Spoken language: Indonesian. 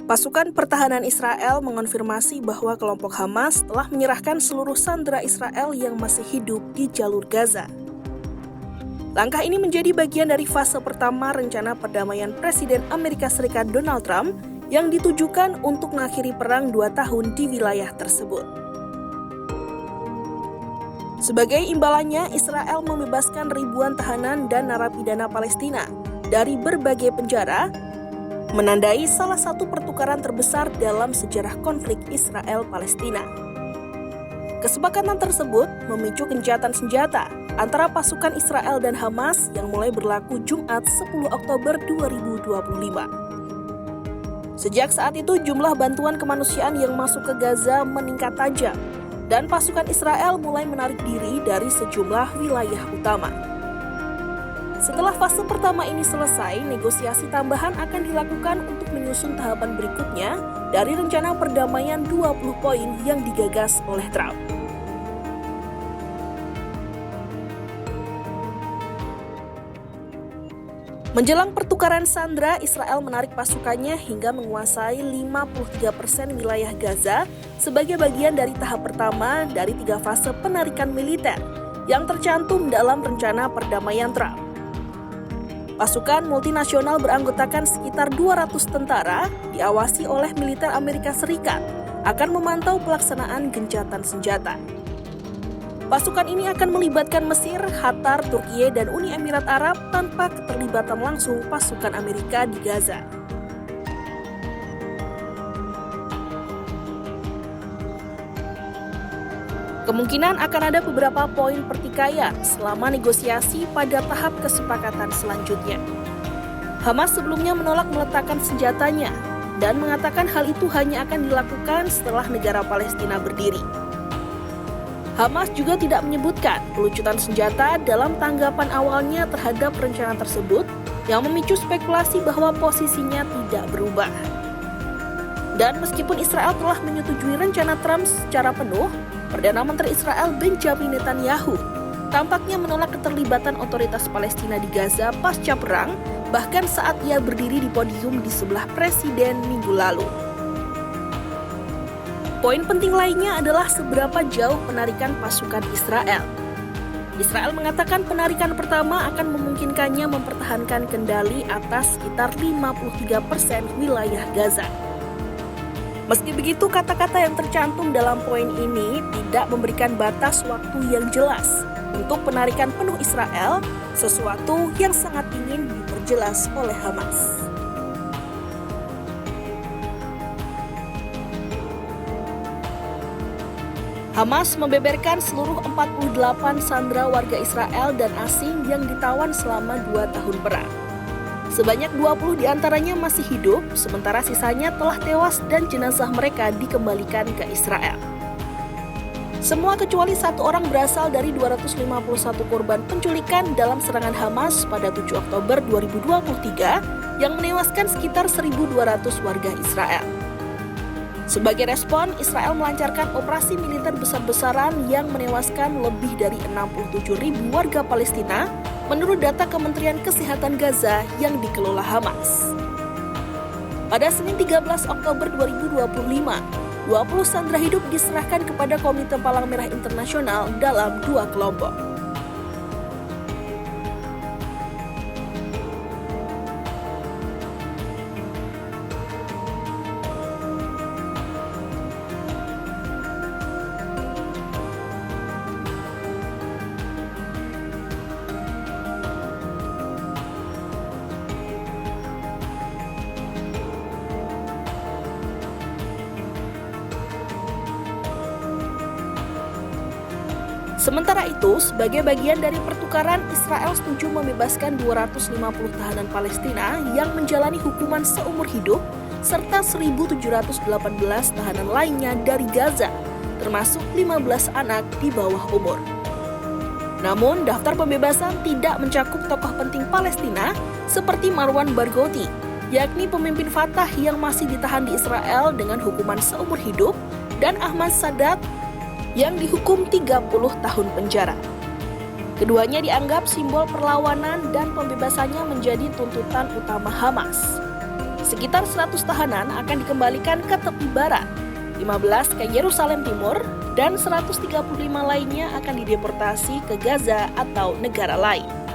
Pasukan pertahanan Israel mengonfirmasi bahwa kelompok Hamas telah menyerahkan seluruh sandera Israel yang masih hidup di jalur Gaza. Langkah ini menjadi bagian dari fase pertama rencana perdamaian Presiden Amerika Serikat Donald Trump yang ditujukan untuk mengakhiri perang 2 tahun di wilayah tersebut. Sebagai imbalannya, Israel membebaskan ribuan tahanan dan narapidana Palestina dari berbagai penjara, menandai salah satu pertukaran terbesar dalam sejarah konflik Israel-Palestina. Kesepakatan tersebut memicu gencatan senjata antara pasukan Israel dan Hamas yang mulai berlaku Jumat 10 Oktober 2025. Sejak saat itu, jumlah bantuan kemanusiaan yang masuk ke Gaza meningkat tajam, dan pasukan Israel mulai menarik diri dari sejumlah wilayah utama. Setelah fase pertama ini selesai, negosiasi tambahan akan dilakukan untuk menyusun tahapan berikutnya dari rencana perdamaian 20 poin yang digagas oleh Trump. Menjelang pertukaran sandera, Israel menarik pasukannya hingga menguasai 53% wilayah Gaza sebagai bagian dari tahap pertama dari 3 fase penarikan militer yang tercantum dalam rencana perdamaian Trump. Pasukan multinasional beranggotakan sekitar 200 tentara, diawasi oleh militer Amerika Serikat, akan memantau pelaksanaan gencatan senjata. Pasukan ini akan melibatkan Mesir, Qatar, Turkiye, dan Uni Emirat Arab tanpa keterlibatan langsung pasukan Amerika di Gaza. Kemungkinan akan ada beberapa poin pertikaian selama negosiasi pada tahap kesepakatan selanjutnya. Hamas sebelumnya menolak meletakkan senjatanya dan mengatakan hal itu hanya akan dilakukan setelah negara Palestina berdiri. Hamas juga tidak menyebutkan pelucutan senjata dalam tanggapan awalnya terhadap rencana tersebut yang memicu spekulasi bahwa posisinya tidak berubah. Dan meskipun Israel telah menyetujui rencana Trump secara penuh, Perdana Menteri Israel Benjamin Netanyahu tampaknya menolak keterlibatan otoritas Palestina di Gaza pasca perang, bahkan saat ia berdiri di podium di sebelah Presiden minggu lalu. Poin penting lainnya adalah seberapa jauh penarikan pasukan Israel. Israel mengatakan penarikan pertama akan memungkinkannya mempertahankan kendali atas sekitar 53% wilayah Gaza. Meski begitu, kata-kata yang tercantum dalam poin ini tidak memberikan batas waktu yang jelas untuk penarikan penuh Israel, sesuatu yang sangat ingin diperjelas oleh Hamas. Hamas membeberkan seluruh 48 sandera warga Israel dan asing yang ditawan selama 2 tahun perang. Sebanyak 20 diantaranya masih hidup, sementara sisanya telah tewas dan jenazah mereka dikembalikan ke Israel. Semua kecuali 1 orang berasal dari 251 korban penculikan dalam serangan Hamas pada 7 Oktober 2023 yang menewaskan sekitar 1.200 warga Israel. Sebagai respon, Israel melancarkan operasi militer besar-besaran yang menewaskan lebih dari 67.000 warga Palestina menurut data Kementerian Kesehatan Gaza yang dikelola Hamas. Pada Senin 13 Oktober 2025, 20 sandera hidup diserahkan kepada Komite Palang Merah Internasional dalam 2 kelompok. Sementara itu, sebagai bagian dari pertukaran, Israel setuju membebaskan 250 tahanan Palestina yang menjalani hukuman seumur hidup, serta 1.718 tahanan lainnya dari Gaza, termasuk 15 anak di bawah umur. Namun, daftar pembebasan tidak mencakup tokoh penting Palestina seperti Marwan Barghouti, yakni pemimpin Fatah yang masih ditahan di Israel dengan hukuman seumur hidup, dan Ahmad Sadat yang dihukum 30 tahun penjara. Keduanya dianggap simbol perlawanan dan pembebasannya menjadi tuntutan utama Hamas. Sekitar 100 tahanan akan dikembalikan ke tepi barat, 15 ke Yerusalem Timur, dan 135 lainnya akan dideportasi ke Gaza atau negara lain.